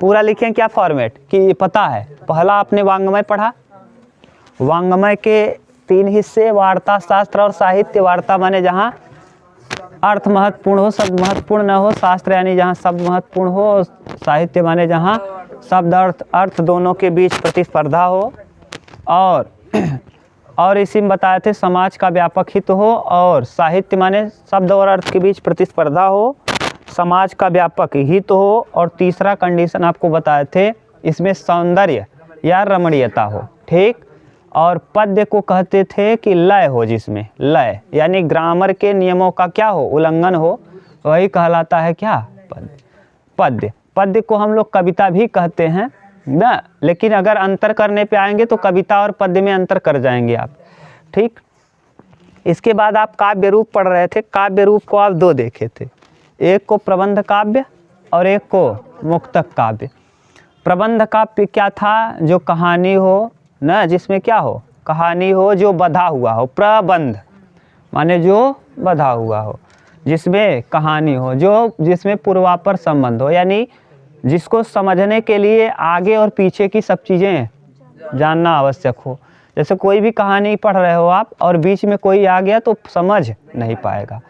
पूरा लिखें क्या फॉर्मेट कि पता है। पहला आपने वांग्मय पढ़ा, वांग्मय के 3 हिस्से, वार्ता शास्त्र और साहित्य। वार्ता माने जहाँ अर्थ महत्वपूर्ण हो, शब्द महत्वपूर्ण न हो। शास्त्र यानी जहाँ शब्द महत्वपूर्ण हो, और साहित्य माने जहाँ शब्द अर्थ दोनों के बीच प्रतिस्पर्धा हो। और इसी में बताए थे समाज का व्यापक हित हो, और साहित्य माने शब्द और अर्थ के बीच प्रतिस्पर्धा हो, समाज का व्यापक हित हो, और तीसरा कंडीशन आपको बताए थे इसमें सौंदर्य या रमणीयता हो। ठीक। और पद्य को कहते थे कि लय हो, जिसमें लय यानी ग्रामर के नियमों का क्या हो, उल्लंघन हो, वही कहलाता है क्या, पद्य। पद्य को हम लोग कविता भी कहते हैं ना, लेकिन अगर अंतर करने पे आएंगे तो कविता और पद्य में अंतर कर जाएंगे आप। ठीक। इसके बाद आप काव्य रूप पढ़ रहे थे। काव्य रूप को आप 2 देखे थे, एक को प्रबंध काव्य और एक को मुक्तक काव्य। प्रबंध काव्य क्या था, जो कहानी हो ना, जिसमें क्या हो, कहानी हो, जो बधा हुआ हो। प्रबंध माने जो बधा हुआ हो, जिसमें कहानी हो, जो जिसमें पूर्वापर संबंध हो, यानी जिसको समझने के लिए आगे और पीछे की सब चीज़ें जानना आवश्यक हो। जैसे कोई भी कहानी पढ़ रहे हो आप और बीच में कोई आ गया तो समझ नहीं पाएगा।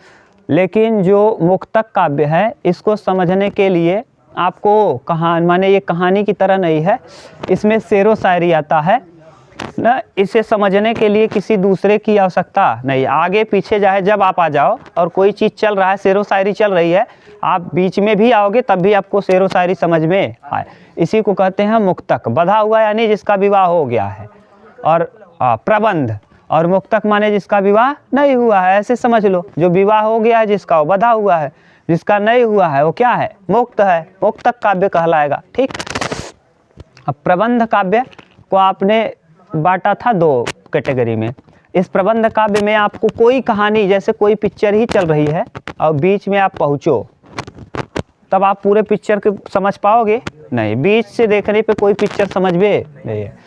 लेकिन जो मुक्तक काव्य है, इसको समझने के लिए आपको कहानी माने ये कहानी की तरह नहीं है, इसमें शेरो शायरी आता है ना। इसे समझने के लिए किसी दूसरे की आवश्यकता नहीं, आगे पीछे चाहे जब आप आ जाओ और कोई चीज़ चल रहा है, शेरो शायरी चल रही है, आप बीच में भी आओगे तब भी आपको शेरो शायरी समझ में आए। इसी को कहते हैं मुक्तक। बधा हुआ यानी जिसका विवाह हो गया है, और प्रबंध और मुक्तक माने जिसका विवाह नहीं हुआ है, ऐसे समझ लो। जो विवाह हो गया है जिसका, वो बधा हुआ है, जिसका नहीं हुआ है वो क्या है, मुक्त है, मुक्तक काव्य कहलाएगा। ठीक। अब प्रबंध काव्य को आपने बांटा था 2 कैटेगरी में। इस प्रबंध काव्य में आपको कोई कहानी, जैसे कोई पिक्चर ही चल रही है और बीच में आप पहुँचो, तब आप पूरे पिक्चर के समझ पाओगे नहीं, बीच से देखने पे कोई पिक्चर समझ में नहीं है।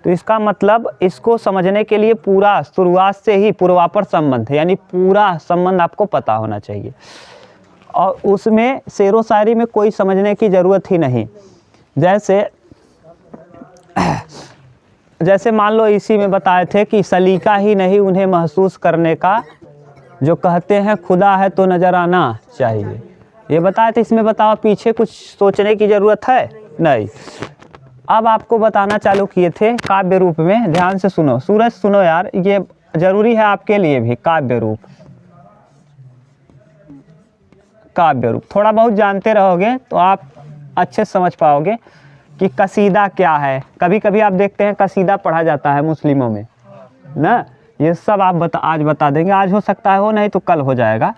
तो इसका मतलब इसको समझने के लिए पूरा शुरुआत से ही पूर्वापर संबंध यानी पूरा संबंध आपको पता होना चाहिए, और उसमें शेरो शायरी में कोई समझने की ज़रूरत ही नहीं। जैसे मान लो इसी में बताए थे कि सलीका ही नहीं उन्हें महसूस करने का, जो कहते हैं खुदा है तो नज़र आना चाहिए। ये बताए थे। इसमें बताओ पीछे कुछ सोचने की ज़रूरत है नहीं। अब आपको बताना चालू किए थे काव्य रूप में, ध्यान से सुनो। सूरज सुनो यार, ये ज़रूरी है आपके लिए भी। काव्य रूप, काव्य रूप थोड़ा बहुत जानते रहोगे तो आप अच्छे समझ पाओगे कि कसीदा क्या है। कभी कभी आप देखते हैं कसीदा पढ़ा जाता है मुस्लिमों में ना, ये सब आप आज बता देंगे। आज हो सकता है हो, नहीं तो कल हो जाएगा।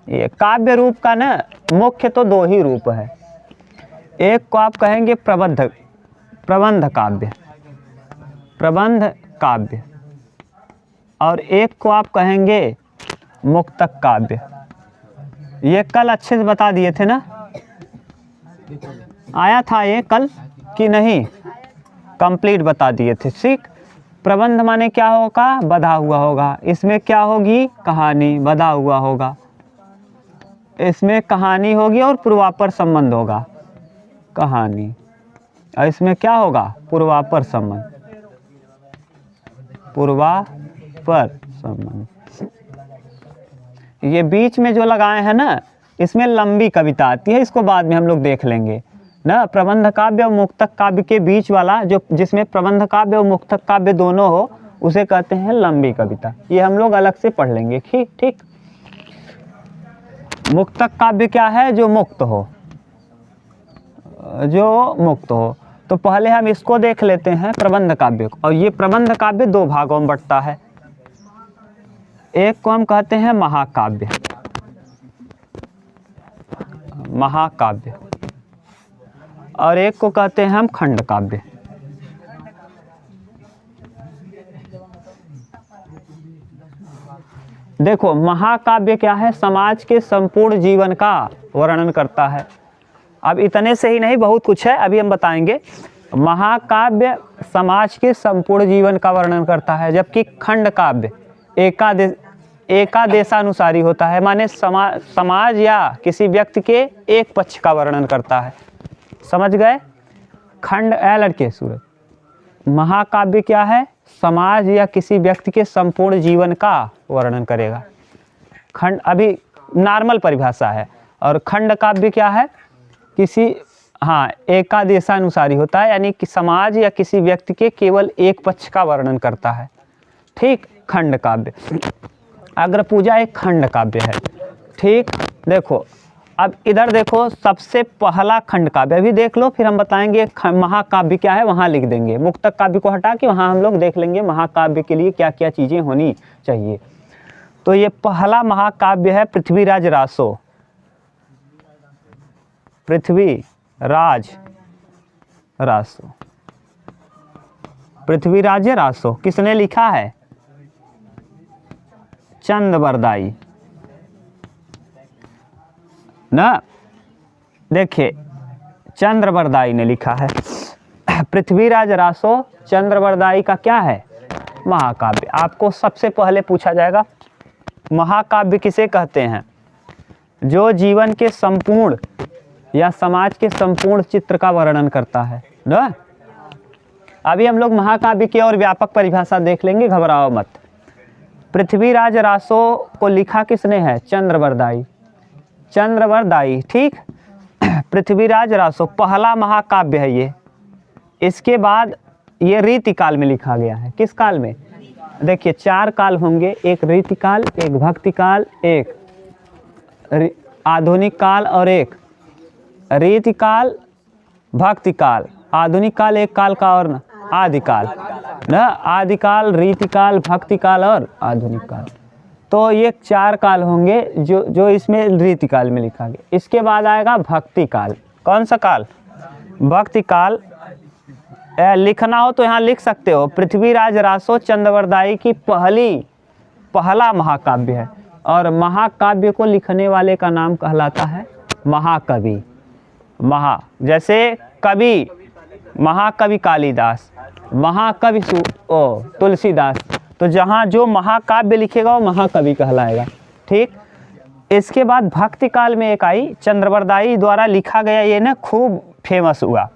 ये काव्य रूप का ना मुख्य तो 2 ही रूप है। एक को आप कहेंगे प्रबंध काव्य, प्रबंध काव्य, और एक को आप कहेंगे मुक्तक काव्य। ये कल अच्छे से बता दिए थे ना, आया था ये कल कि नहीं, कंप्लीट बता दिए थे। ठीक। प्रबंध माने क्या होगा, बधा हुआ होगा। इसमें क्या होगी, कहानी, बधा हुआ होगा। इसमें कहानी होगी और पूर्वापर संबंध होगा, कहानी। और इसमें क्या होगा, पूर्वापर संबंध, पूर्वापर संबंध। ये बीच में जो लगाए हैं ना, इसमें लंबी कविता आती है, इसको बाद में हम लोग देख लेंगे ना। प्रबंध काव्य और मुक्तक काव्य के बीच वाला, जो जिसमें प्रबंध काव्य और मुक्तक काव्य दोनों हो, उसे कहते हैं लंबी कविता। ये हम लोग अलग से पढ़ लेंगे। ठीक। मुक्तक काव्य क्या है, जो मुक्त हो, जो मुक्त हो। तो पहले हम इसको देख लेते हैं, प्रबंध काव्य को। और ये प्रबंध काव्य 2 भागों में बंटता है। एक को हम कहते हैं महाकाव्य, महाकाव्य, और एक को कहते हैं हम खंड काव्य। देखो महाकाव्य क्या है, समाज के संपूर्ण जीवन का वर्णन करता है। अब इतने से ही नहीं, बहुत कुछ है, अभी हम बताएंगे। महाकाव्य समाज के संपूर्ण जीवन का वर्णन करता है, जबकि खंड काव्य एकादेशानुसारी होता है, माने समाज या किसी व्यक्ति के एक पक्ष का वर्णन करता है। समझ गए। खंड लड़के सूरज, महाकाव्य क्या है? समाज या किसी व्यक्ति के संपूर्ण जीवन का वर्णन करेगा। खंड अभी नॉर्मल परिभाषा है। और खंड काव्य क्या है? किसी एकादेशानुसारी होता है, यानी कि समाज या किसी व्यक्ति के केवल एक पक्ष का वर्णन करता है। ठीक, खंड काव्य। अग्र पूजा एक खंड काव्य है। ठीक, देखो अब इधर देखो, सबसे पहला खंड काव्य अभी देख लो, फिर हम बताएंगे महाकाव्य क्या है, वहाँ लिख देंगे। मुक्तक काव्य को हटा के वहाँ हम लोग देख लेंगे महाकाव्य के लिए क्या क्या चीज़ें होनी चाहिए। तो ये पहला महाकाव्य है पृथ्वीराज रासो। पृथ्वीराज रासो, पृथ्वीराज रासो किसने लिखा है? चंद्रबरदाई ना, देखिए चंद्रबरदाई ने लिखा है। पृथ्वीराज रासो चंद्रबरदाई का क्या है? महाकाव्य। आपको सबसे पहले पूछा जाएगा महाकाव्य किसे कहते हैं? जो जीवन के संपूर्ण या समाज के संपूर्ण चित्र का वर्णन करता है ना। अभी हम लोग महाकाव्य की और व्यापक परिभाषा देख लेंगे, घबराओ मत। पृथ्वीराज रासो को लिखा किसने है? चंद्रबरदाई। चंद्रबरदाई, ठीक। पृथ्वीराज रासो पहला महाकाव्य है ये। इसके बाद ये रीतिकाल में लिखा गया है। किस काल में? देखिए 4 काल होंगे, एक रीतिकाल, एक भक्तिकाल, एक आधुनिक काल और एक रीतिकाल, भक्तिकाल। आधुनिक काल एक काल का और आदिकाल ना, आदिकाल, रीतिकाल, भक्तिकाल और आधुनिक काल। तो ये 4 काल होंगे जो इसमें रीतिकाल में लिखा गया। इसके बाद आएगा भक्तिकाल। कौन सा काल? भक्तिकाल। लिखना हो तो यहाँ लिख सकते हो, पृथ्वीराज रासो चंद्रबरदाई की पहला महाकाव्य है। और महाकाव्य को लिखने वाले का नाम कहलाता है महाकवि। जैसे कवि, महाकवि कालिदास, महाकवि तुलसीदास। तो जहाँ जो महाकाव्य लिखेगा वो महाकवि कहलाएगा। ठीक। इसके बाद भक्ति काल में एक आई, चंद्रबरदाई द्वारा लिखा गया, ये ना खूब फेमस हुआ।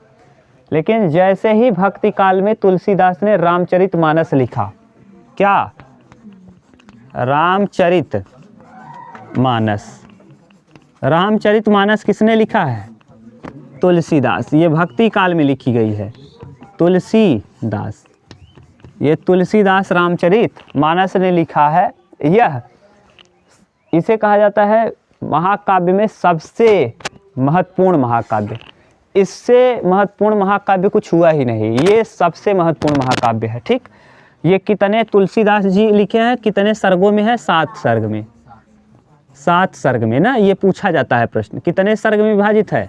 लेकिन जैसे ही भक्ति काल में तुलसीदास ने रामचरितमानस लिखा। क्या? रामचरितमानस किसने लिखा है? तुलसीदास। ये भक्ति काल में लिखी गई है, तुलसीदास। ये तुलसीदास रामचरितमानस ने लिखा है। यह इसे कहा जाता है महाकाव्य में सबसे महत्वपूर्ण महाकाव्य। इससे महत्वपूर्ण महाकाव्य कुछ हुआ ही नहीं, ये सबसे महत्वपूर्ण महाकाव्य है। ठीक। ये कितने तुलसीदास जी लिखे हैं, कितने सर्गों में है? 7 सर्ग में। 7 सर्ग में ना, ये पूछा जाता है प्रश्न, कितने सर्ग में विभाजित है?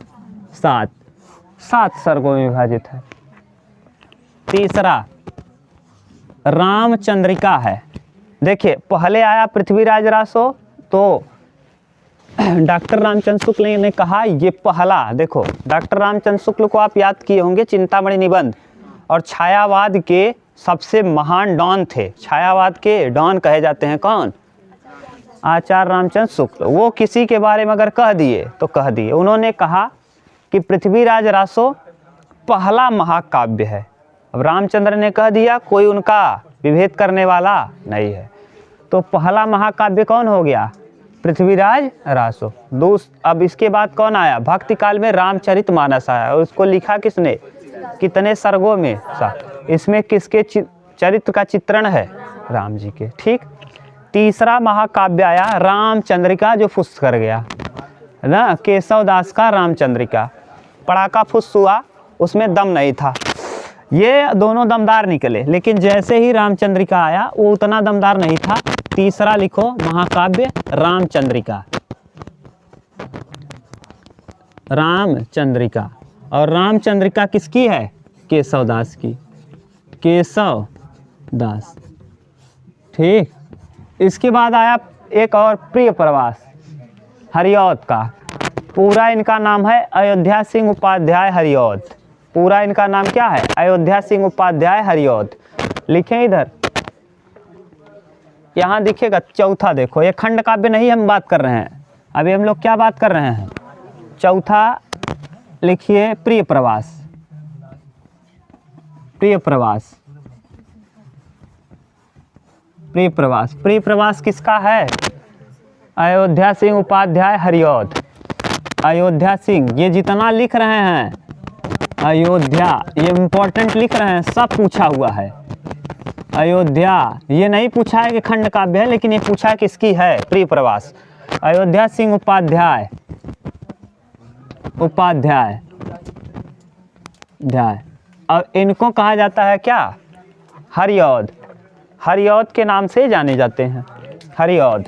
7 सर्गों में विभाजित है। तीसरा रामचंद्रिका है। देखिए पहले आया पृथ्वीराज रासो, तो डॉक्टर रामचंद्र शुक्ल ने कहा ये पहला। देखो डॉक्टर रामचंद्र शुक्ल को आप याद किए होंगे, चिंतामणि निबंध और छायावाद के सबसे महान डॉन थे। छायावाद के डॉन कहे जाते हैं कौन? आचार्य रामचंद्र शुक्ल। वो किसी के बारे में अगर कह दिए तो कह दिए। उन्होंने कहा कि पृथ्वीराज रासो पहला महाकाव्य है। अब रामचंद्र ने कह दिया, कोई उनका विभेद करने वाला नहीं है। तो पहला महाकाव्य कौन हो गया? पृथ्वीराज रासो। अब इसके बाद कौन आया? भक्ति काल में रामचरितमानस आया। और उसको लिखा किसने? कितने सर्गों में? 7। इसमें किसके चरित्र का चित्रण है? राम जी के। ठीक। तीसरा महाकाव्य आया रामचंद्रिका, जो फुस कर गया ना, केशव दास का रामचंद्रिका। पड़ाका फुस हुआ, उसमें दम नहीं था। ये दोनों दमदार निकले, लेकिन जैसे ही रामचंद्रिका आया वो उतना दमदार नहीं था। तीसरा लिखो महाकाव्य रामचंद्रिका। रामचंद्रिका। और रामचंद्रिका किसकी है? केशव दास की। केशव दास। ठीक। इसके बाद आया एक और प्रिय प्रवास हरिऔध का। पूरा इनका नाम है अयोध्या सिंह उपाध्याय हरिऔध। पूरा इनका नाम क्या है? अयोध्या सिंह उपाध्याय हरिऔध। लिखें इधर, यहाँ दिखेगा चौथा। देखो ये खंड काव्य नहीं हम बात कर रहे हैं, अभी हम लोग क्या बात कर रहे हैं? चौथा लिखिए प्रिय प्रवास। प्रिय प्रवास, प्रिय प्रवास, प्रिय प्रवास किसका है? अयोध्या सिंह उपाध्याय हरिऔध। अयोध्या सिंह, ये जितना लिख रहे हैं अयोध्या, ये इम्पोर्टेंट लिख रहे हैं, सब पूछा हुआ है। अयोध्या, ये नहीं पूछा है कि खंड काव्य है, लेकिन ये पूछा है किसकी है, प्रिय प्रवास। अयोध्या सिंह उपाध्याय, उपाध्याय ध्याय, और इनको कहा जाता है क्या? हरिऔध। हरिऔध के नाम से जाने जाते हैं, हरिऔध,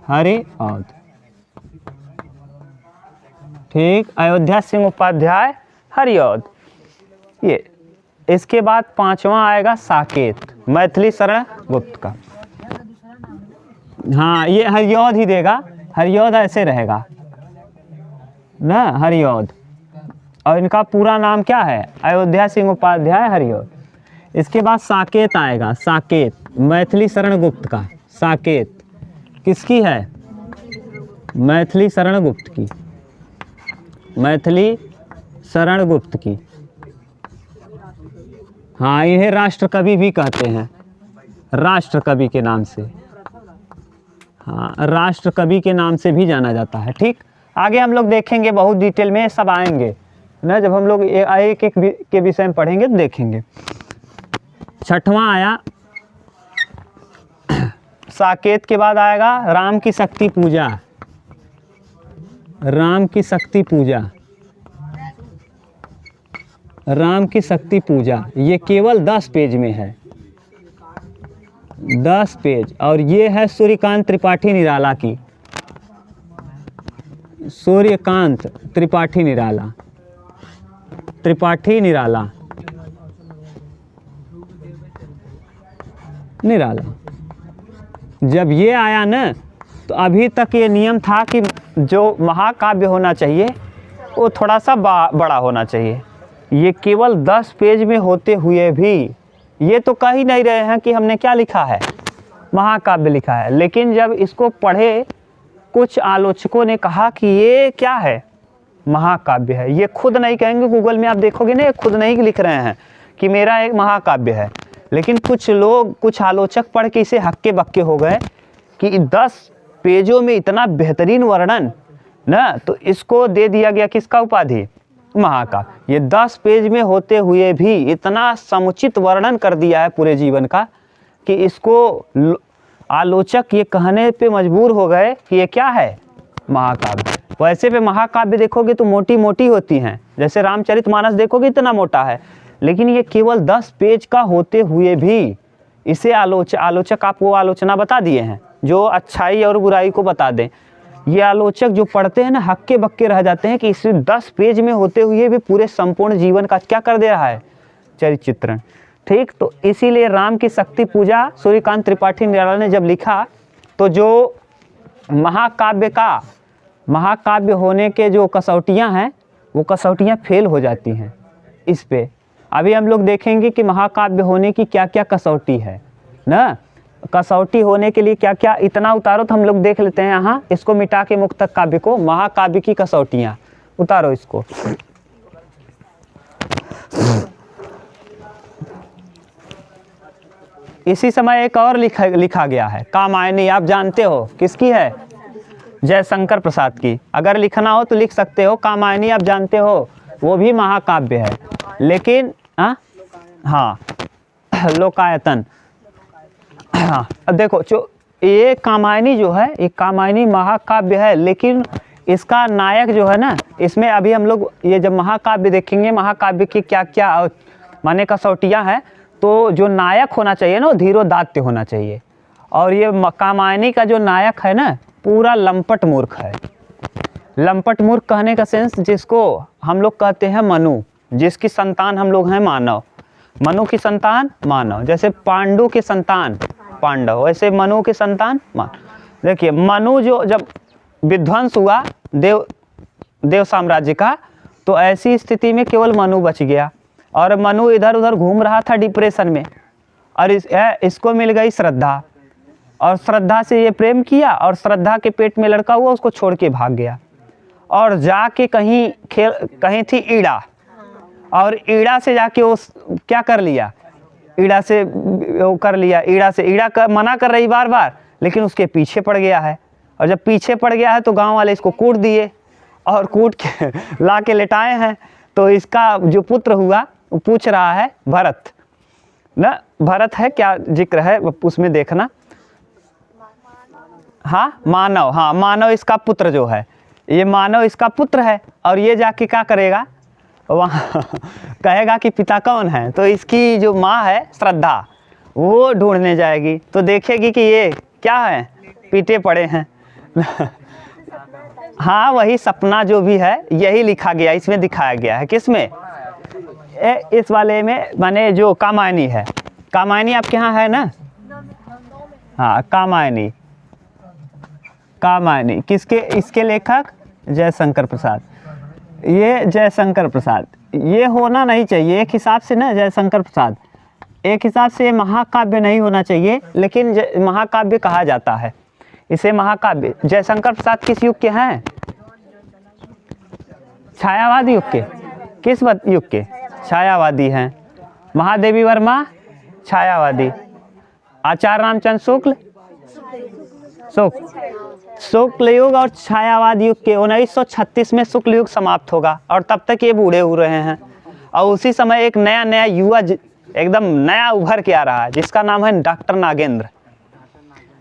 हरिऔध। ठीक, अयोध्या सिंह उपाध्याय हरिऔध। ये इसके बाद पांचवा आएगा साकेत, मैथिली शरण गुप्त का। हाँ, ये हरिऔध ही देगा, हरिऔध ऐसे रहेगा ना, हरिऔध। और इनका पूरा नाम क्या है? अयोध्या सिंह उपाध्याय हरिऔध। इसके बाद साकेत आएगा, साकेत, मैथिली शरण गुप्त का। साकेत किसकी है? मैथिली शरण गुप्त की, मैथिली शरण गुप्त की। हाँ, इन्हें राष्ट्र कवि भी कहते हैं, राष्ट्र कवि के नाम से। हाँ, राष्ट्र कवि के नाम से भी जाना जाता है। ठीक, आगे हम लोग देखेंगे, बहुत डिटेल में सब आएंगे ना, जब हम लोग एक एक के विषय में पढ़ेंगे तो देखेंगे। छठवां आया साकेत के बाद आएगा राम की शक्ति पूजा। राम की शक्ति पूजा, राम की शक्ति पूजा, ये केवल 10 पेज में है, 10 पेज। और ये है सूर्यकांत त्रिपाठी निराला की, सूर्यकांत त्रिपाठी निराला, त्रिपाठी निराला, निराला। जब ये आया ना, तो अभी तक ये नियम था कि जो महाकाव्य होना चाहिए वो थोड़ा सा बड़ा होना चाहिए। ये केवल 10 पेज में होते हुए भी ये तो कह ही नहीं रहे हैं कि हमने क्या लिखा है, महाकाव्य लिखा है। लेकिन जब इसको पढ़े, कुछ आलोचकों ने कहा कि ये क्या है, महाकाव्य है। ये खुद नहीं कहेंगे, गूगल में आप देखोगे ना, ये खुद नहीं लिख रहे हैं कि मेरा एक महाकाव्य है। लेकिन कुछ लोग, कुछ आलोचक पढ़ के इसे हक्के बक्के हो गए कि 10 पेजों में इतना बेहतरीन वर्णन ना, तो इसको दे दिया गया किसका उपाधि, महाकाव्य। ये 10 पेज में होते हुए भी इतना समुचित वर्णन कर दिया है पूरे जीवन का कि इसको आलोचक ये कहने पे मजबूर हो गए कि ये क्या है, महाकाव्य। वैसे पे महाकाव्य देखोगे तो मोटी मोटी होती हैं, जैसे रामचरितमानस देखोगे इतना मोटा है, लेकिन ये केवल 10 पेज का होते हुए भी इसे आलोचक आपको आलोचना बता दिए हैं, जो अच्छाई और बुराई को बता दें। ये आलोचक जो पढ़ते हैं ना, हक्के बक्के रह जाते हैं कि इसे 10 पेज में होते हुए भी पूरे संपूर्ण जीवन का क्या कर दे रहा है, चरित्र चित्रण। ठीक, तो इसीलिए राम की शक्ति पूजा सूर्यकांत त्रिपाठी निराला ने जब लिखा, तो जो महाकाव्य होने के जो कसौटियाँ हैं, वो कसौटियाँ फेल हो जाती हैं इस पे। अभी हम लोग देखेंगे कि महाकाव्य होने की क्या क्या कसौटी है ना, कसौटी होने के लिए क्या क्या, इतना उतारो तो हम लोग देख लेते हैं यहाँ, इसको मिटा के मुक्तक काव्य को, महाकाव्य की कसौटियाँ उतारो इसको। इसी समय एक और लिखा गया है, कामायनी, आप जानते हो किसकी है, जयशंकर प्रसाद की। अगर लिखना हो तो लिख सकते हो, कामायनी आप जानते हो, वो भी महाकाव्य है। लेकिन हाँ, लोकायतन। हाँ, अब देखो, जो ये कामायनी जो है, ये कामायनी महाकाव्य है, लेकिन इसका नायक जो है ना, इसमें अभी हम लोग ये जब महाकाव्य देखेंगे, महाकाव्य की क्या क्या माने कसौटियाँ हैं, तो जो नायक होना चाहिए ना, वो धीरोदात्य होना चाहिए। और ये कामायनी का जो नायक है ना, पूरा लंपट मूर्ख है। लंपट मूर्ख कहने का सेंस, जिसको हम लोग कहते हैं मनु, जिसकी संतान हम लोग हैं मानव, मनु की संतान मानव। जैसे पांडु की संतान पांडव, वैसे मनु की संतान मानव। देखिए, मनु जो जब विध्वंस हुआ देव साम्राज्य का, तो ऐसी स्थिति में केवल मनु बच गया, और मनु इधर उधर घूम रहा था डिप्रेशन में, और इसको मिल गई श्रद्धा, और श्रद्धा से ये प्रेम किया, और श्रद्धा के पेट में लड़का हुआ, उसको छोड़ के भाग गया। और जाके कहीं थी ईड़ा, और ईड़ा से जाके वो क्या कर लिया, ईड़ा से वो कर लिया, ईड़ा का मना कर रही बार बार, लेकिन उसके पीछे पड़ गया है। और जब पीछे पड़ गया है तो गांव वाले इसको कूट दिए और कूट के ला के लेटाए हैं। तो इसका जो पुत्र हुआ वो पूछ रहा है भरत ना, भरत है क्या जिक्र है उसमें देखना, हाँ मानव, हाँ मानव इसका पुत्र जो है, ये मानव इसका पुत्र है। और ये जाके क्या करेगा, वहाँ कहेगा कि पिता कौन है। तो इसकी जो माँ है श्रद्धा, वो ढूंढने जाएगी तो देखेगी कि ये क्या है, पीटे पड़े हैं। हाँ वही सपना जो भी है यही लिखा गया, इसमें दिखाया गया है। किसमें, इस वाले में, माने जो कामायनी है। कामायनी आपके यहाँ है ना, हाँ कामायनी, कामायनी किसके, इसके लेखक जयशंकर प्रसाद। ये जयशंकर प्रसाद, ये होना नहीं चाहिए एक हिसाब से ना, जयशंकर प्रसाद एक हिसाब से महाकाव्य नहीं होना चाहिए, लेकिन महाकाव्य कहा जाता है इसे, महाकाव्य। जयशंकर प्रसाद किस युग के हैं, छायावादी युग के। किस युग के, छायावादी हैं। महादेवी वर्मा छायावादी, आचार्य रामचंद्र शुक्ल युग और छायावाद युग के 1936 में शुक्ल युग समाप्त होगा, और तब तक ये बूढ़े हो रहे हैं। और उसी समय एक नया युवा एकदम नया उभर के आ रहा है, जिसका नाम है डॉक्टर नागेंद्र।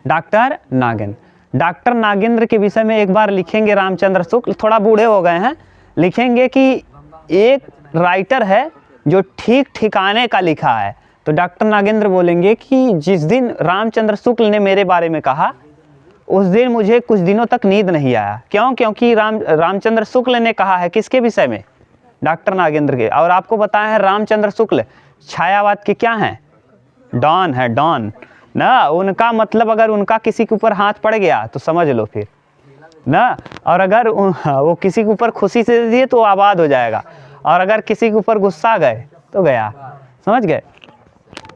डॉक्टर नागेंद्र के विषय में एक बार लिखेंगे रामचंद्र शुक्ल, थोड़ा बूढ़े हो गए हैं, लिखेंगे कि एक राइटर है जो ठीक ठिकाने का लिखा है। तो डॉक्टर नागेंद्र बोलेंगे कि जिस दिन रामचंद्र शुक्ल ने मेरे बारे में कहा, उस दिन मुझे कुछ दिनों तक नींद नहीं आया। क्यों, क्योंकि रामचंद्र शुक्ल ने कहा है किसके विषय में, डॉक्टर नागेंद्र के। और आपको बताया है रामचंद्र शुक्ल छायावाद के क्या हैं, डॉन है, डॉन ना। उनका मतलब अगर उनका किसी के ऊपर हाथ पड़ गया तो समझ लो फिर ना, और अगर वो किसी के ऊपर खुशी से दे दिए तो आबाद हो जाएगा, और अगर किसी के ऊपर गुस्सा गए तो गया, समझ गए।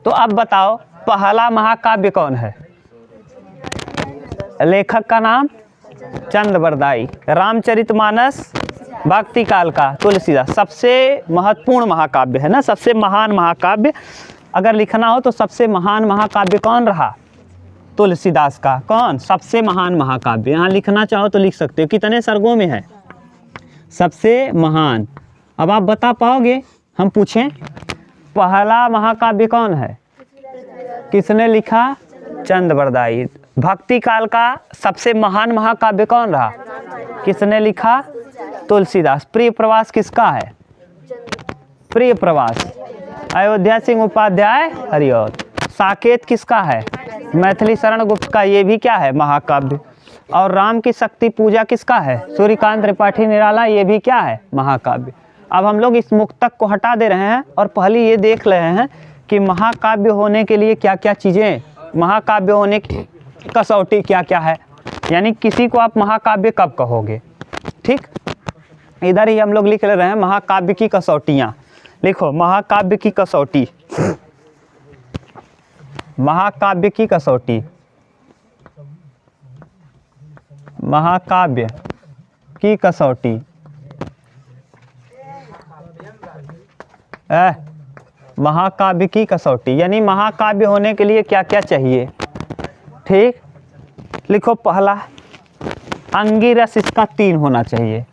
तो अब बताओ पहला महाकाव्य कौन है, लेखक का नाम चंद्रबरदाई। रामचरितमानस भक्ति काल का तुलसीदास, सबसे महत्वपूर्ण महाकाव्य है ना, सबसे महान महाकाव्य अगर लिखना हो तो सबसे महान महाकाव्य कौन रहा, तुलसीदास का। कौन सबसे महान महाकाव्य, यहाँ लिखना चाहो तो लिख सकते हो, कितने सर्गों में है सबसे महान। अब आप बता पाओगे, हम पूछें पहला महाकाव्य कौन है, किसने लिखा, चंद्रबरदाई। भक्ति काल का सबसे महान महाकाव्य कौन रहा, किसने लिखा, तुलसीदास। प्रिय प्रवास किसका है, प्रिय प्रवास अयोध्या सिंह उपाध्याय हरिऔध। साकेत किसका है, मैथिली शरण गुप्त का, ये भी क्या है, महाकाव्य। और राम की शक्ति पूजा किसका है, सूर्यकांत त्रिपाठी निराला, ये भी क्या है, महाकाव्य। अब हम लोग इस मुक्तक को हटा दे रहे हैं और पहले ये देख रहे हैं कि महाकाव्य होने के लिए क्या क्या चीज़ें, महाकाव्य होने की कसौटी क्या क्या है, यानी किसी को आप महाकाव्य कब कहोगे। ठीक, इधर ही हम लोग लिख ले रहे हैं महाकाव्य की कसौटियाँ। लिखो महाकाव्य की कसौटी, महाकाव्य की कसौटी, महाकाव्य की कसौटी। महाकाव्य की कसौटी यानी महाकाव्य होने के लिए क्या क्या चाहिए। ठीक, लिखो पहला अंगिरस, इसका 3 होना चाहिए।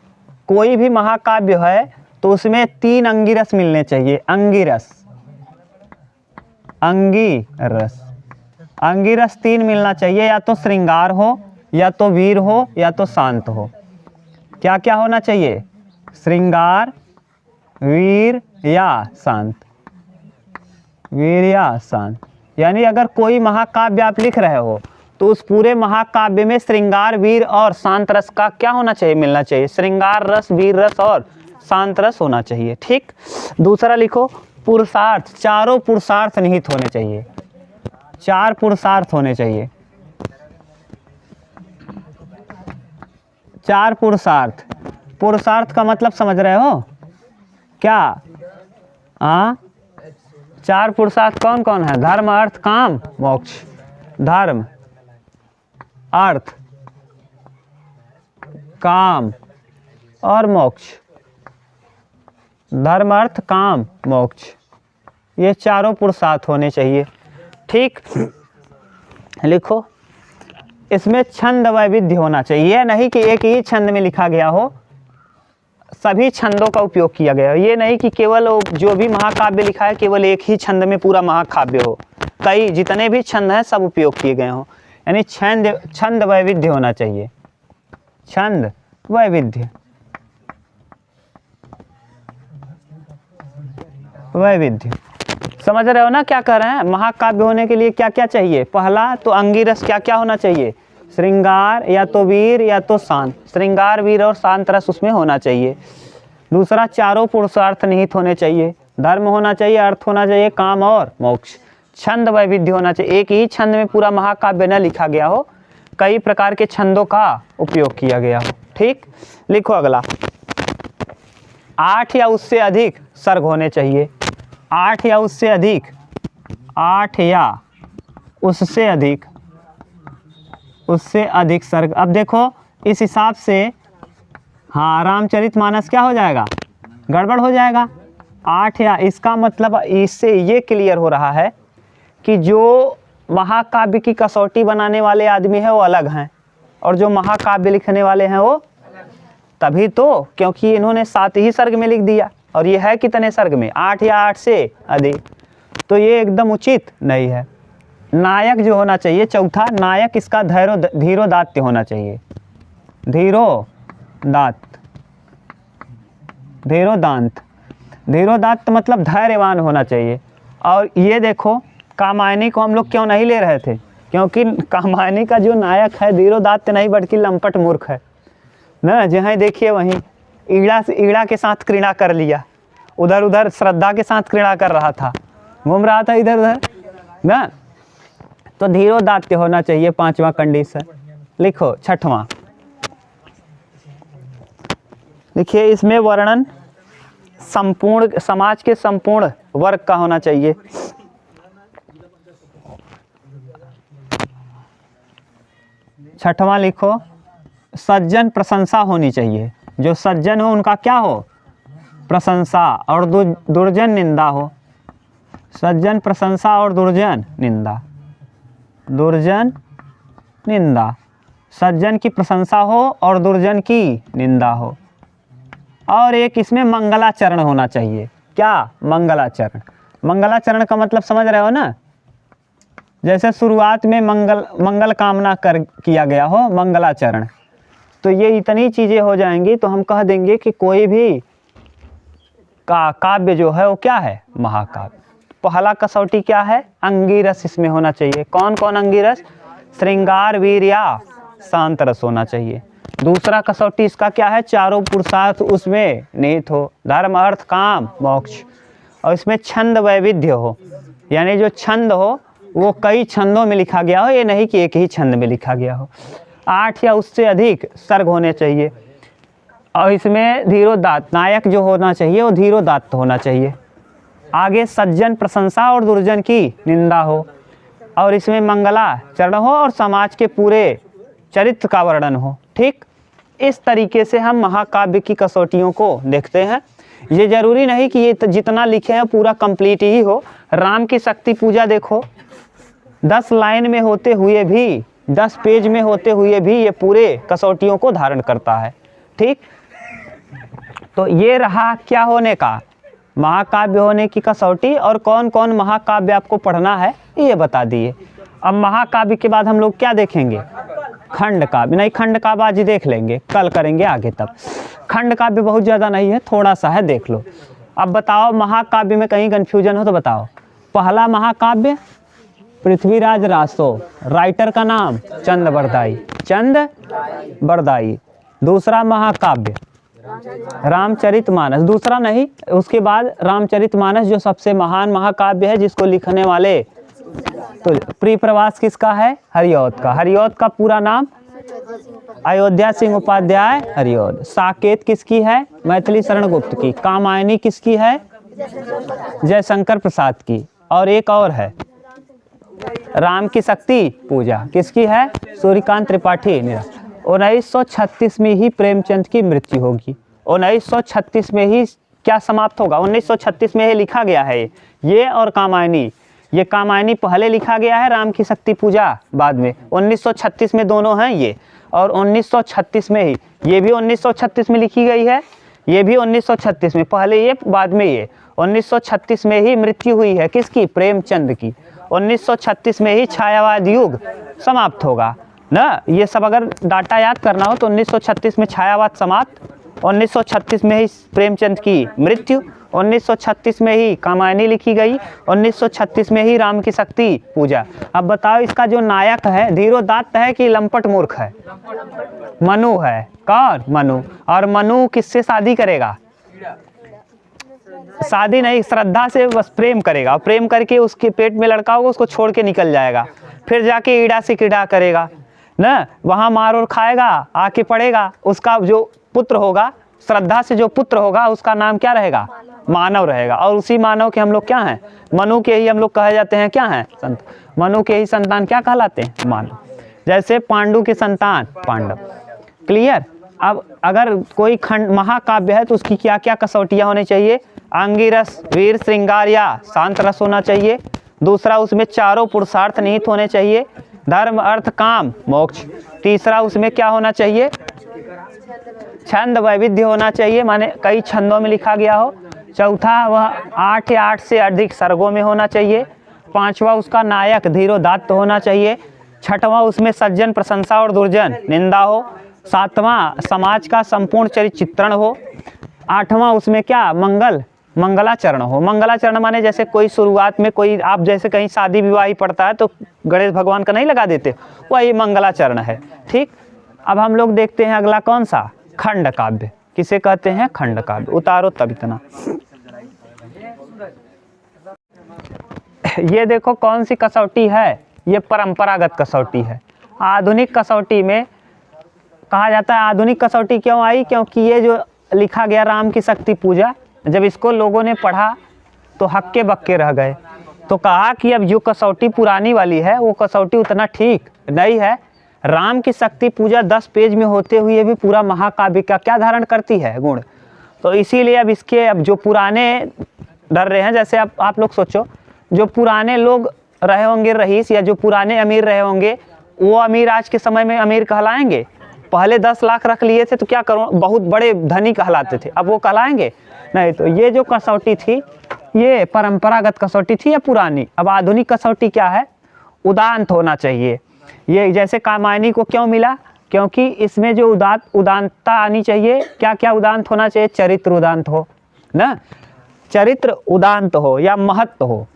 कोई भी महाकाव्य है तो उसमें 3 अंगिरस मिलने चाहिए। अंगिरस, अंगिरस, अंगिरस 3 मिलना चाहिए, या तो श्रृंगार हो, या तो वीर हो, या तो शांत हो। क्या क्या होना चाहिए, श्रृंगार, वीर या शांत, वीर या शांत। यानी अगर कोई महाकाव्य आप लिख रहे हो तो उस पूरे महाकाव्य में श्रृंगार, वीर और शांत रस का क्या होना चाहिए, मिलना चाहिए। श्रृंगार रस, वीर रस और शांत रस होना चाहिए। ठीक, दूसरा लिखो पुरुषार्थ, चारों पुरुषार्थ निहित होने चाहिए, 4 पुरुषार्थ होने चाहिए, 4 पुरुषार्थ। पुरुषार्थ का मतलब समझ रहे हो क्या, 4 पुरुषार्थ कौन कौन है, धर्म अर्थ काम मोक्ष। धर्म अर्थ काम और मोक्ष, धर्म अर्थ काम मोक्ष, ये चारों पुरुषार्थ होने चाहिए। ठीक, लिखो। इसमें छंद वैविध्य होना चाहिए, यह नहीं कि एक ही छंद में लिखा गया हो, सभी छंदों का उपयोग किया गया हो। ये नहीं कि केवल जो भी महाकाव्य लिखा है केवल एक ही छंद में पूरा महाकाव्य हो, कई जितने भी छंद हैं सब उपयोग किए गए हों। यानी छंद वैविध्य होना चाहिए, छंद वैविध्य, वैविध्य। समझ रहे हो ना क्या कर रहे हैं? महाकाव्य होने के लिए क्या क्या चाहिए? पहला तो अंगिरस क्या क्या होना चाहिए? श्रृंगार या तो वीर या तो शांत, श्रृंगार वीर और शांत रस उसमें होना चाहिए। दूसरा चारों पुरुषार्थ निहित होने चाहिए, धर्म होना चाहिए, अर्थ होना चाहिए, काम और मोक्ष। छंद वैविध्य होना चाहिए, एक ही छंद में पूरा महाकाव्य न लिखा गया हो, कई प्रकार के छंदों का उपयोग किया गया हो। ठीक, लिखो अगला। 8 या उससे अधिक सर्ग होने चाहिए, 8 या उससे अधिक, 8 या उससे अधिक, उससे अधिक सर्ग। अब देखो इस हिसाब से हाँ रामचरितमानस क्या हो जाएगा? गड़बड़ हो जाएगा। 8 या, इसका मतलब इससे ये क्लियर हो रहा है कि जो महाकाव्य की कसौटी बनाने वाले आदमी है वो अलग हैं और जो महाकाव्य लिखने वाले हैं वो, तभी तो, क्योंकि इन्होंने 7 ही सर्ग में लिख दिया और ये है कितने सर्ग में? 8 या 8 से अधिक, तो ये एकदम उचित नहीं है। नायक जो होना चाहिए, चौथा नायक, इसका धीरोदात्य होना चाहिए, धीरोदात्त, धीरोदांत, धीरोदात्त मतलब धैर्यवान होना चाहिए। और ये देखो कामायनी को हम लोग क्यों नहीं ले रहे थे? क्योंकि कामायनी का जो नायक है धीरोदात्त नहीं बल्कि लंपट मूर्ख है ना। जहाँ देखिए वहीं ईड़ा के साथ क्रीड़ा कर लिया, उधर उधर श्रद्धा के साथ क्रीड़ा कर रहा था, घूम रहा था इधर उधर ना। तो धीरोदात्य होना चाहिए, 5वां कंडीशन। लिखो 6वां, लिखिए इसमें वर्णन संपूर्ण समाज के संपूर्ण वर्ग का होना चाहिए। छठवां लिखो सज्जन प्रशंसा होनी चाहिए, जो सज्जन हो उनका क्या हो? प्रशंसा, और दुर्जन निंदा हो। सज्जन प्रशंसा और दुर्जन निंदा, दुर्जन निंदा, सज्जन की प्रशंसा हो और दुर्जन की निंदा हो। और एक इसमें मंगलाचरण होना चाहिए। क्या? मंगलाचरण। मंगलाचरण का मतलब समझ रहे हो ना? जैसे शुरुआत में मंगल कामना किया गया हो, मंगलाचरण। तो ये इतनी चीज़ें हो जाएंगी तो हम कह देंगे कि कोई भी काव्य जो है वो क्या है? महाकाव्य। पहला कसौटी क्या है? अंगिरस इसमें होना चाहिए। कौन कौन अंगिरस? श्रृंगार, वीर या शांत रस होना चाहिए। दूसरा कसौटी इसका क्या है? चारों पुरुषार्थ उसमें निहित हो, धर्म अर्थ काम मोक्ष। और इसमें छंद वैविध्य हो, यानी जो छंद हो वो कई छंदों में लिखा गया हो, ये नहीं कि एक ही छंद में लिखा गया हो। 8 या उससे अधिक सर्ग होने चाहिए। और इसमें धीरोदात्त, नायक जो होना चाहिए वो धीरोदात्त होना चाहिए। आगे सज्जन प्रशंसा और दुर्जन की निंदा हो। और इसमें मंगलाचरण हो और समाज के पूरे चरित्र का वर्णन हो। ठीक, इस तरीके से हम महाकाव्य की कसौटियों को देखते हैं। ये जरूरी नहीं कि ये जितना लिखे हैं पूरा कंप्लीट ही हो। राम की शक्ति पूजा देखो, 10 लाइन में होते हुए भी, 10 पेज में होते हुए भी ये पूरे कसौटियों को धारण करता है। ठीक, तो ये रहा क्या होने का? महाकाव्य होने की कसौटी। और कौन कौन महाकाव्य आपको पढ़ना है ये बता दिए। अब महाकाव्य के बाद हम लोग क्या देखेंगे? खंड काव्य। नहीं, खंड काव्य आज ही देख लेंगे, कल करेंगे आगे। तब खंड काव्य बहुत ज़्यादा नहीं है, थोड़ा सा है, देख लो। अब बताओ महाकाव्य में कहीं कन्फ्यूजन हो तो बताओ। पहला महाकाव्य पृथ्वीराज रासो, राइटर का नाम चंद बरदाई, चंद बरदाई। दूसरा महाकाव्य रामचरितमानस, दूसरा नहीं, उसके बाद रामचरितमानस जो सबसे महान महाकाव्य है, जिसको लिखने वाले तो प्रिय प्रवास किसका है? हरिऔध का। हरिऔध का पूरा नाम अयोध्या सिंह उपाध्याय हरिऔध। साकेत किसकी है? मैथिली शरण गुप्त की। कामायनी किसकी है? जयशंकर प्रसाद की। और एक और है राम की शक्ति पूजा, किसकी है? सूर्यकांत त्रिपाठी। 1936 में ही प्रेमचंद की मृत्यु होगी। 1936 में ही क्या समाप्त होगा, 1936 में ही लिखा गया है ये और कामायनी। ये कामायनी पहले लिखा गया है, राम की शक्ति पूजा बाद में। 1936 में दोनों हैं ये, और 1936 में ही ये भी 1936 में लिखी गई है, ये भी 1936 में, पहले ये बाद में ये। 1936 में ही मृत्यु हुई है किसकी, प्रेमचंद की। 1936 में ही छायावाद युग समाप्त होगा ना। ये सब अगर डाटा याद करना हो तो 1936 में छायावाद समाप्त, 1936 में ही प्रेमचंद की मृत्यु, 1936 में ही कामायनी लिखी गई, 1936 में ही राम की शक्ति पूजा। अब बताओ इसका जो नायक है धीरोदात्त है कि लंपट मूर्ख है? मनु है। कौन? मनु। और मनु किससे शादी करेगा? शादी नहीं, श्रद्धा से बस प्रेम करेगा, और प्रेम करके उसके पेट में लड़का होगा उसको छोड़ के निकल जाएगा, फिर जाके ईड़ा से कीड़ा करेगा ना, वहाँ मार और खाएगा, आके पड़ेगा। उसका जो पुत्र होगा, श्रद्धा से जो पुत्र होगा उसका नाम क्या रहेगा? मानव रहेगा। और उसी मानव के हम लोग क्या हैं? मनु के ही हम लोग कहे जाते हैं क्या हैं? संत। मनु के ही संतान क्या कहलाते हैं? मानव। जैसे पांडु के संतान पांडव। क्लियर? अब अगर कोई खंड महाकाव्य है तो उसकी क्या क्या कसौटियाँ होनी चाहिए? आंगिरस, वीर, श्रृंगार या शांत रस होना चाहिए। दूसरा, उसमें चारों पुरुषार्थ निहित होने चाहिए, धर्म, अर्थ, काम, मोक्ष। तीसरा, उसमें क्या होना चाहिए? छंद वैविध्य होना चाहिए, माने कई छंदों में लिखा गया हो। चौथा, वह 8 या 8 से अधिक सर्गों में होना चाहिए। पांचवा, उसका नायक धीरोदात्त होना चाहिए। छठवां, उसमें सज्जन प्रशंसा और दुर्जन निंदा हो। सातवां, समाज का संपूर्ण चरित्र चित्रण हो। आठवां, उसमें क्या? मंगलाचरण हो। मंगलाचरण माने जैसे कोई शुरुआत में कोई, आप जैसे कहीं शादी विवाह ही पड़ता है तो गणेश भगवान का नहीं लगा देते, वही मंगलाचरण है। ठीक। अब हम लोग देखते हैं अगला कौन सा? खंड काव्य। किसे कहते हैं? खंड काव्य। उतारो तब इतना। ये देखो कौन सी कसौटी है? ये परंपरागत कसौटी है। आधुनिक कसौटी में कहा जाता है, आधुनिक कसौटी क्यों आई? क्योंकि ये जो लिखा गया राम की शक्ति पूजा, जब इसको लोगों ने पढ़ा तो हक्के बक्के रह गए, तो कहा कि अब जो कसौटी पुरानी वाली है वो कसौटी उतना ठीक नहीं है। राम की शक्ति पूजा 10 पेज में होते हुए भी पूरा महाकाव्य का क्या धारण करती है? गुण। तो इसीलिए अब इसके, अब जो पुराने डर रहे हैं, जैसे आप लोग सोचो, जो पुराने लोग रहे होंगे रईस, या जो पुराने अमीर रहे होंगे, वो अमीर आज के समय में अमीर कहलाएंगे? पहले 10 लाख रख लिए थे तो क्या करो, बहुत बड़े धनी कहलाते थे, अब वो कहलाएंगे नहीं। तो ये जो कसौटी थी ये परंपरागत कसौटी थी या पुरानी। अब आधुनिक कसौटी क्या है? उदांत होना चाहिए। ये जैसे कामायनी को क्यों मिला? क्योंकि इसमें जो उदांतता आनी चाहिए। क्या क्या उदांत होना चाहिए? चरित्र उदांत हो ना, चरित्र उदांत हो या महत्व हो,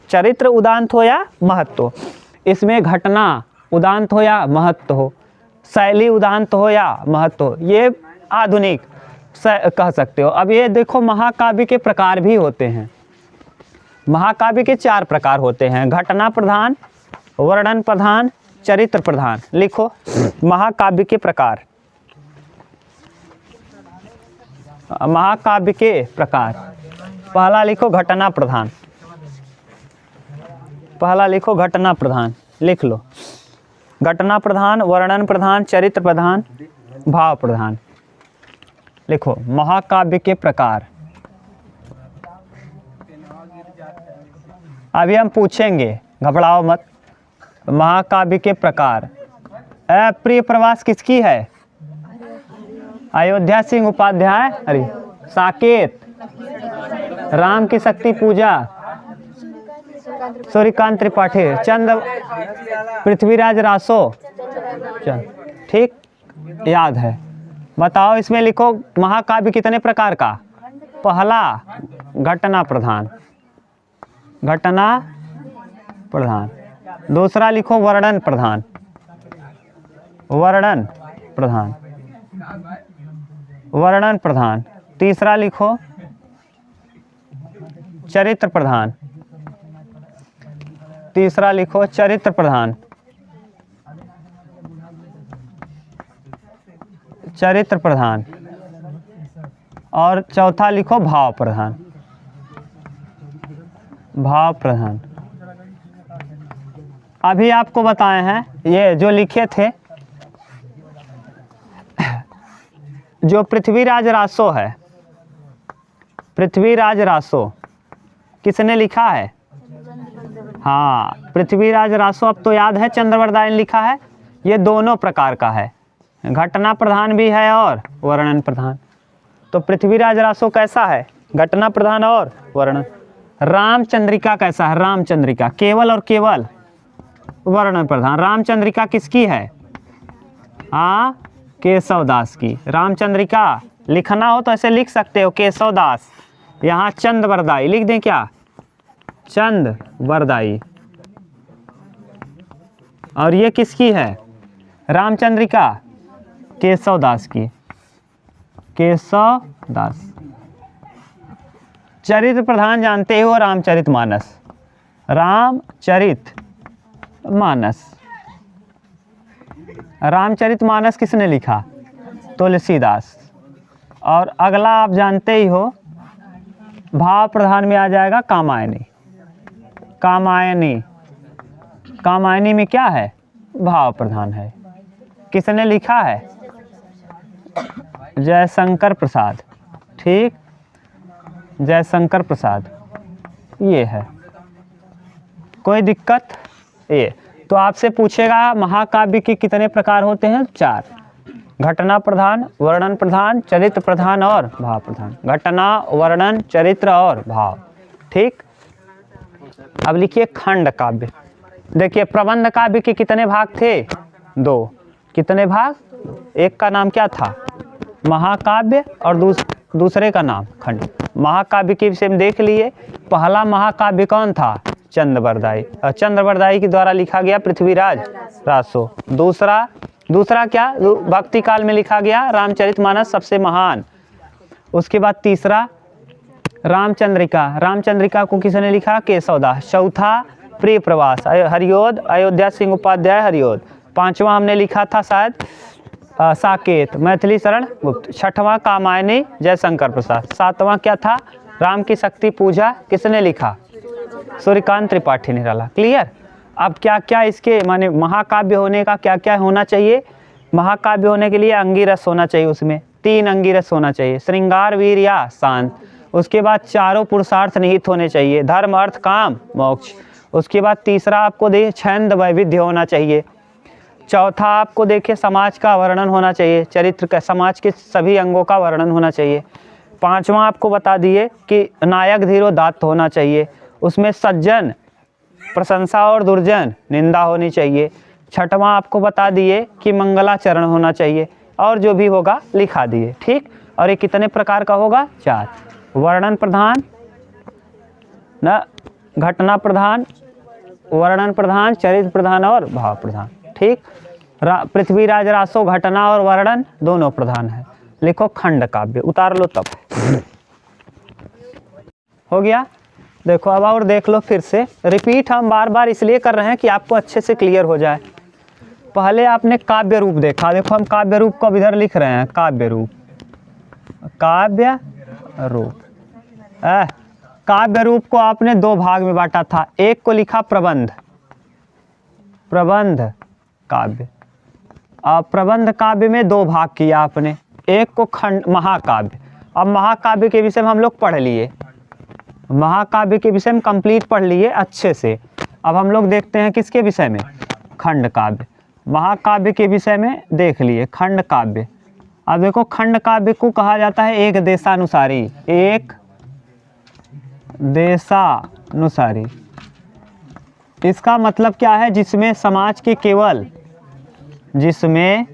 चरित्र उदांत हो या महत्व हो। इसमें घटना उदांत हो या महत्व हो, शैली उदांत हो या महत्व हो, ये आधुनिक कह सकते हो। अब ये देखो महाकाव्य के प्रकार भी होते हैं। महाकाव्य के 4 प्रकार होते हैं: घटना प्रधान, वर्णन प्रधान, चरित्र प्रधान। लिखो महाकाव्य के प्रकार। महाकाव्य के प्रकार, पहला लिखो घटना प्रधान। पहला लिखो घटना प्रधान, लिख लो। घटना प्रधान, वर्णन प्रधान, चरित्र प्रधान, भाव प्रधान। लिखो महाकाव्य के प्रकार। अभी हम पूछेंगे, घबराओ मत। महाकाव्य के प्रकार। प्रिय प्रवास किसकी है? अयोध्या सिंह उपाध्याय, अरे साकेत। राम की शक्ति पूजा, सूर्यकांत त्रिपाठी। चंद, पृथ्वीराज रासो। चल ठीक, याद है। बताओ इसमें लिखो महाकाव्य कितने प्रकार का? पहला घटना प्रधान, घटना प्रधान। दूसरा लिखो वर्णन प्रधान, वर्णन प्रधान, वर्णन प्रधान। तीसरा लिखो चरित्र प्रधान, तीसरा लिखो चरित्र प्रधान, चरित्र प्रधान। और चौथा लिखो भाव प्रधान, भाव प्रधान। अभी आपको बताए हैं ये जो लिखे थे, जो पृथ्वीराज रासो है, पृथ्वीराज रासो किसने लिखा है? हाँ, पृथ्वीराज रासो अब तो याद है, चंद्रवरदायी ने लिखा है। ये दोनों प्रकार का है, घटना प्रधान भी है और वर्णन प्रधान। तो पृथ्वीराज रासो कैसा है? घटना प्रधान और वर्णन। रामचंद्रिका कैसा है? रामचंद्रिका केवल और केवल वर्णन प्रधान। रामचंद्रिका किसकी है? हाँ, केशवदास की। रामचंद्रिका लिखना हो तो ऐसे लिख सकते हो, केशवदास। यहाँ चंद्रवरदायी लिख दें क्या? चंद्रवरदायी। और ये किसकी है? रामचंद्रिका केशवदास की, केशवदास। चरित्र प्रधान जानते हो, रामचरितमानस। रामचरितमानस, रामचरितमानस किसने लिखा? तुलसीदास। और अगला आप जानते ही हो, भाव प्रधान में आ जाएगा कामायनी। कामायनी, कामायनी में क्या है? भाव प्रधान है। किसने लिखा है? जयशंकर प्रसाद। ठीक, जयशंकर प्रसाद। ये है, कोई दिक्कत? ये तो आपसे पूछेगा महाकाव्य के कितने प्रकार होते हैं? 4। घटना प्रधान, वर्णन प्रधान, चरित्र प्रधान और भाव प्रधान। घटना, वर्णन, चरित्र और भाव। ठीक, अब लिखिए खंड काव्य। देखिए, प्रबंध काव्य के कितने भाग थे? 2। कितने भाग? एक का नाम क्या था? महाकाव्य, और दूसरे का नाम खंड। महाकाव्य के विषय में देख लिए। पहला महाकाव्य कौन था? चंद्रवरदायी। चंद्रवरदायी के द्वारा लिखा गया पृथ्वीराज रासो। दूसरा क्या? भक्ति काल में लिखा गया रामचरितमानस सबसे महान। उसके बाद तीसरा रामचंद्रिका। रामचंद्रिका को किसने लिखा? केशवदास। चौथा प्रिय प्रवास, हरिओद, अयोध्या सिंह उपाध्याय, हरिओद। 5वां हमने लिखा था शायद साकेत, मैथिली शरण गुप्त। 6वां कामायनी, जयशंकर प्रसाद। 7वां क्या था? राम की शक्ति पूजा, किसने लिखा? सूर्यकांत त्रिपाठी निराला। क्लियर? अब क्या क्या इसके माने महाकाव्य होने का क्या क्या होना चाहिए? महाकाव्य होने के लिए अंगिरस होना चाहिए, उसमें 3 अंगिरस होना चाहिए, श्रृंगार, वीर या शांत। उसके बाद 4 पुरुषार्थ निहित होने चाहिए, धर्म, अर्थ, काम, मोक्ष। उसके बाद तीसरा आपको देखिए छंद वैविध्य होना चाहिए। चौथा आपको देखिए समाज का वर्णन होना चाहिए, चरित्र का, समाज के सभी अंगों का वर्णन होना चाहिए। 5वां आपको बता दिए कि नायक धीरोदात्त होना चाहिए, उसमें सज्जन प्रशंसा और दुर्जन निंदा होनी चाहिए। 6वां आपको बता दिए कि मंगलाचरण होना चाहिए, और जो भी होगा लिखा दिए। ठीक, और ये कितने प्रकार का होगा? 4। वर्णन प्रधान, न घटना प्रधान, वर्णन प्रधान, चरित्र प्रधान और भाव प्रधान। ठीक, पृथ्वीराज रासो घटना और वर्णन दोनों प्रधान है। लिखो खंड काव्य, उतार लो तब। हो गया? देखो अब और देख लो फिर से। रिपीट हम बार बार इसलिए कर रहे हैं कि आपको अच्छे से क्लियर हो जाए। पहले आपने काव्य रूप देखा, देखो हम काव्य रूप को इधर लिख रहे हैं। काव्य रूप, काव्य रूप। काव्य रूप को आपने 2 भाग में बांटा था। एक को लिखा प्रबंध, प्रबंध काव्य। प्रबंध काव्य में 2 भाग किया आपने। एक को खंड महाकाव्य। अब महाकाव्य के विषय में हम लोग पढ़ लिए, महाकाव्य के विषय में कंप्लीट पढ़ लिए अच्छे से। अब हम लोग देखते हैं किसके विषय में? खंड काव्य। महाकाव्य के विषय में देख लिए, खंड काव्य। अब देखो खंड काव्य को कहा जाता है एक देशानुसारी, एक देशानुसारी। इसका मतलब क्या है? जिसमें समाज के केवल, जिसमें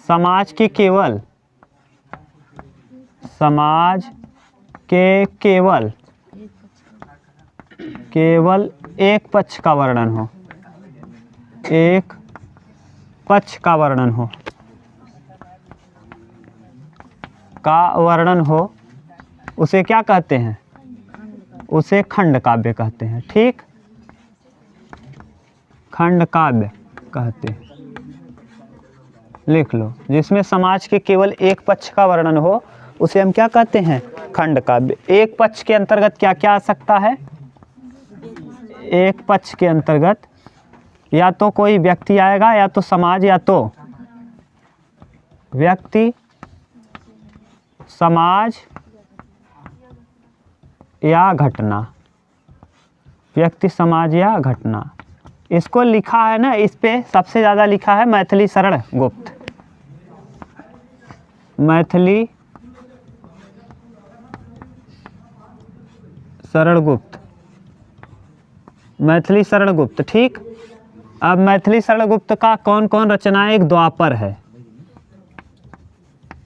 समाज के केवल, समाज के केवल एक पक्ष का वर्णन हो, एक पक्ष का वर्णन हो, उसे क्या कहते हैं? उसे खंड काव्य कहते हैं। ठीक, खंड काव्य कहते हैं। लिख लो, जिसमें समाज के केवल एक पक्ष का वर्णन हो उसे हम क्या कहते हैं? खंड काव्य। एक पक्ष के अंतर्गत क्या क्या आ सकता है? एक पक्ष के अंतर्गत या तो कोई व्यक्ति आएगा, या तो समाज, या तो व्यक्ति, समाज या घटना। व्यक्ति, समाज या घटना। इसको लिखा है ना, इस पे सबसे ज़्यादा लिखा है मैथिली शरण गुप्त। मैथिली शरण गुप्त, मैथिली शरण गुप्त। ठीक, अब मैथिली शरण गुप्त का कौन कौन रचनाएं? एक द्वापर है,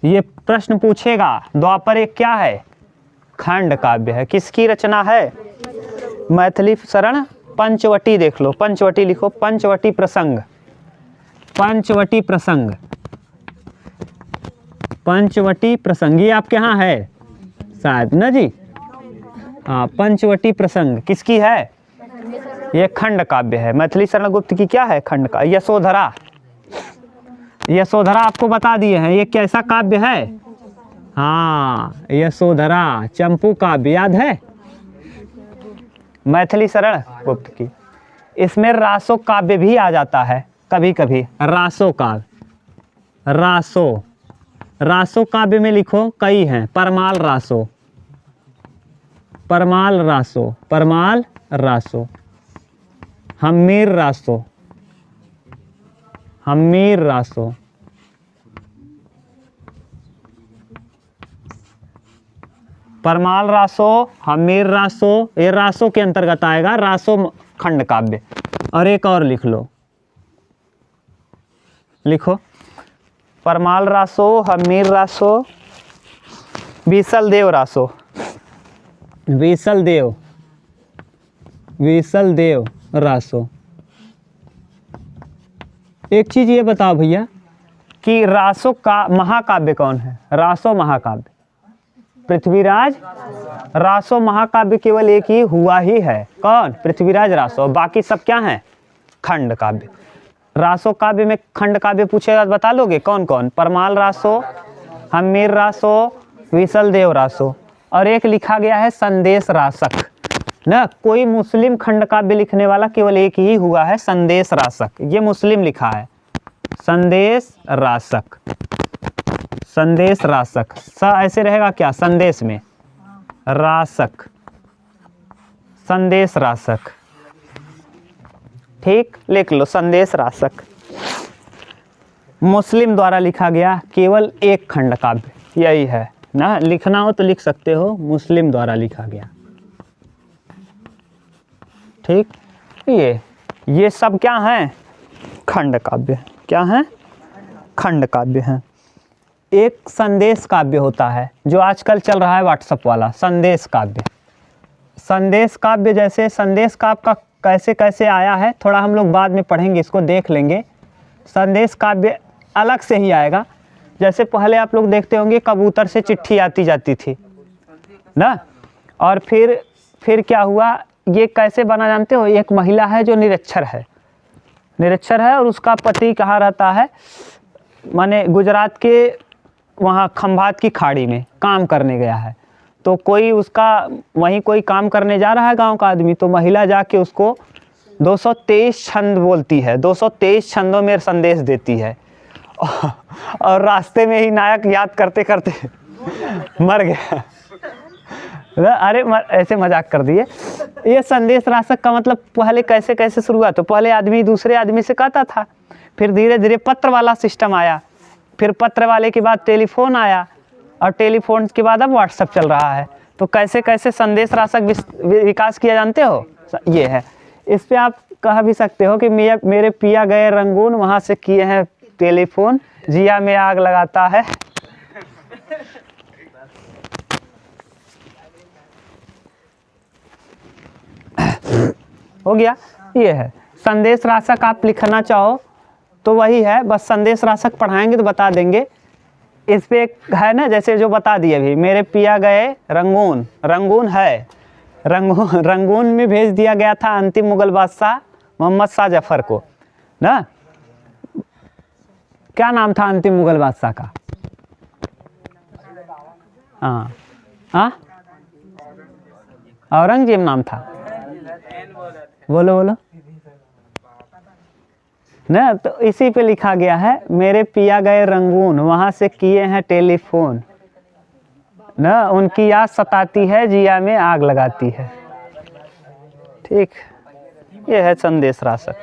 ये प्रश्न पूछेगा। द्वापर एक क्या है? खंड काव्य है। किसकी रचना है? मैथिली शरण। पंचवटी देख लो, पंचवटी लिखो, पंचवटी प्रसंग, पंचवटी प्रसंग, पंचवटी प्रसंग, ये आपके यहाँ है शायद ना जी? हाँ, पंचवटी प्रसंग किसकी है? ये खंड काव्य है। मैथिली शरण गुप्त की क्या है? खंड का। यशोधरा, यशोधरा आपको बता दिए हैं, ये कैसा काव्य है? हाँ, यशोधरा चंपू काव्य, याद है? मैथिली शरण गुप्त की। इसमें रासो काव्य भी आ जाता है कभी कभी, रासो काव्य, रासो, रासो काव्य में लिखो कई हैं। परमाल रासो, परमाल रासो, परमाल रासो, हम्मीर रासो, हम्मीर रासो, परमाल रासो, हम्मीर रासो, ये रासो के अंतर्गत आएगा, रासो खंड काव्य। और एक और लिख लो, लिखो परमाल रासो, हम्मीर रासो, बीसल देव रासो, बीसल देव, बीसल देव रासो। एक चीज ये बताओ भैया कि रासो का महाकाव्य कौन है? रासो महाकाव्य पृथ्वीराज रासो महाकाव्य केवल एक ही हुआ ही है। कौन? पृथ्वीराज रासो। बाकी सब क्या हैं? खंड काव्य। रासो काव्य में खंड काव्य पूछेगा बता लोगे कौन कौन? परमाल रासो, हम्मीर रासो, विसल देव रासो। और एक लिखा गया है संदेश रासक ना। कोई मुस्लिम खंड काव्य लिखने वाला केवल एक ही हुआ है, संदेश रासक। ये मुस्लिम लिखा है, संदेश रासक, संदेश रासक। स ऐसे रहेगा क्या? संदेश में रासक, संदेश रासक। ठीक, लिख लो संदेश रासक। मुस्लिम द्वारा लिखा गया केवल एक खंड काव्य यही है ना। लिखना हो तो लिख सकते हो, मुस्लिम द्वारा लिखा गया। ठीक, ये सब क्या हैं? खंड काव्य। क्या हैं? खंड काव्य हैं। एक संदेश काव्य होता है जो आजकल चल रहा है व्हाट्सएप वाला, संदेश काव्य। संदेश काव्य, जैसे संदेश काव्य का कैसे कैसे आया है थोड़ा हम लोग बाद में पढ़ेंगे, इसको देख लेंगे। संदेश काव्य अलग से ही आएगा। जैसे पहले आप लोग देखते होंगे कबूतर से चिट्ठी आती जाती थी ना, और फिर क्या हुआ, ये कैसे बना जानते हो? एक महिला है जो निरक्षर है, निरक्षर है, और उसका पति कहाँ रहता है? माने गुजरात के वहाँ खंभात की खाड़ी में काम करने गया है। तो कोई उसका वहीं कोई काम करने जा रहा है गांव का आदमी, तो महिला जाके उसको 223 छंद बोलती है, 223 छंदों में संदेश देती है। और रास्ते में ही नायक याद करते करते मर गया। अरे ऐसे मजाक कर दिए। ये संदेश रासक का मतलब पहले कैसे कैसे शुरू हुआ? तो पहले आदमी दूसरे आदमी से कहता था, फिर धीरे धीरे पत्र वाला सिस्टम आया, फिर पत्र वाले के बाद टेलीफोन आया, और टेलीफोन के बाद अब व्हाट्सएप चल रहा है। तो कैसे कैसे संदेश रासक विकास किया जानते हो? ये है। इस पे आप कह भी सकते हो कि मेरे पिया गए रंगून, वहाँ से किए हैं टेलीफोन, जिया में आग लगाता है। हो गया। ये है संदेश रासक। आप लिखना चाहो तो वही है, बस संदेश रासक पढ़ाएंगे तो बता देंगे। इस पे एक है ना, जैसे जो बता दिए अभी, मेरे पिया गए रंगून, रंगून है, रंगून में भेज दिया गया था अंतिम मुगल बादशाह मोहम्मद शाह जफर को ना। क्या नाम था अंतिम मुगल बादशाह का? हाँ हाँ, औरंगजेब नाम था। बोलो बोलो। ना, तो इसी पे लिखा गया है, मेरे पिया गए रंगून वहाँ से किए हैं टेलीफोन ना, उनकी याद सताती है जिया में आग लगाती है। ठीक, ये है संदेश रासक।